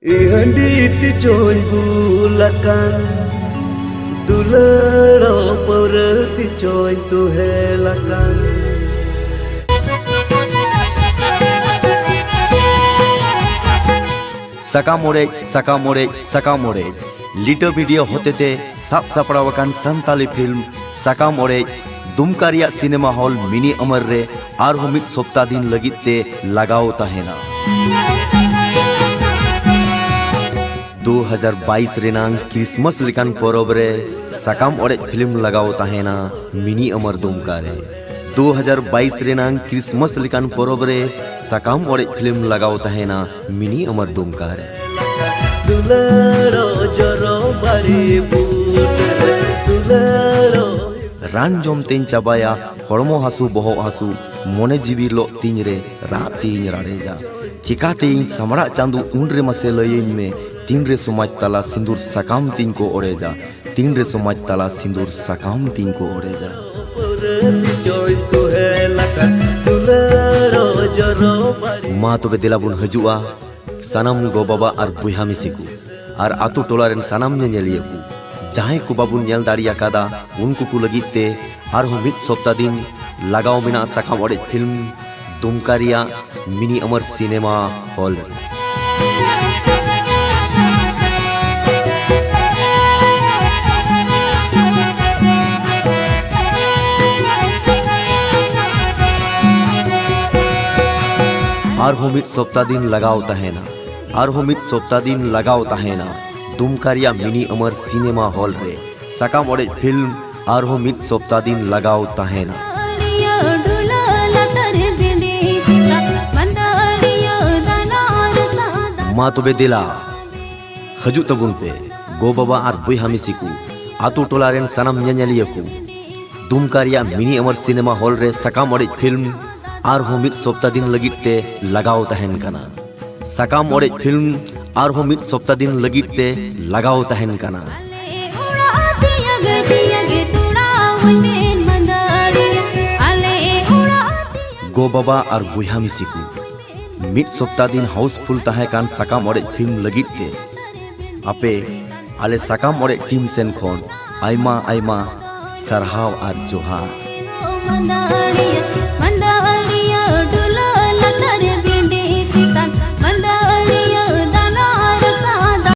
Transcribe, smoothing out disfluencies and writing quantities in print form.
Ihandi coy bulakan Dulero perti coy tu helakan Sakam Orej Lito video hotete sab saprawakan santali film Sakam Orej Dumka रिया cinema hall mini अमर रे आरहो मिद सप्ताह दिन लगित ते लगाओ तहेना 2022 रेनांग क्रिसमस लिकान परब रे सकाम ओरेज फिल्म लगाओ तहेना मिनी अमर दुमका रे 2022 रेनांग क्रिसमस लिकान परब रे सकाम ओरेज फिल्म लगाओ तहेना मिनी अमर दुमका रे रान जम तीन चाबाया हड़मो हासु बहो हासु मोने जीवी लो तीन रे रात तीन राड़ेजा चिकाते इन समरा चांदू उनरे मसे लयेन में तीन रे समाज तला सिंदूर सकाम तीन को ओरेजा तीन रे समाज तला सिंदूर सकाम तीन को ओरेजा मा तबे दिलाबुन हजुआ सनम गो बाबा और बुहा मिसिकु और आतु टोला रेन सनम नेलियकु जहां को बाबुन नेल दाड़िया कादा उनको को लगिते हर हो मिद सप्ताह दिन लगाओ बिना सकाम ओरेज फिल्म दुमका रिया मिनी अमर सिनेमा हॉल और हो मिद सप्ताह दिन लगाओ तहेना और हो मिद सप्ताह दिन लगाओ तहेना दुमका रिया मिनी अमर सिनेमा हॉल रे सकाम ओरेज फिल्म और हो मिद सप्ताह दिन लगाओ तहेना मा तबे दिला हजू तबुन पे गो बाबा और बुहा मिसिकु आतु टोला रेन सनम नेलियकु दुमका रिया मिनी अमर सिनेमा हॉल रे सकाम ओरेज फिल्म और हो मिद सप्ताह दिन लगित ते लगाओ तहेन कना सकाम ओरेज फिल्म और हो मिद सप्ताह दिन लगित ते लगाओ तहेन कना गो बाबा और बुहा मिसिकु मिद सप्ताह दिन हाउसफुल तहे कान सकाम ओरेज फिल्म लगित ते आपे आले सकाम ओरेज टीम सेन खोन आयमा आयमा सरहाव और जोहार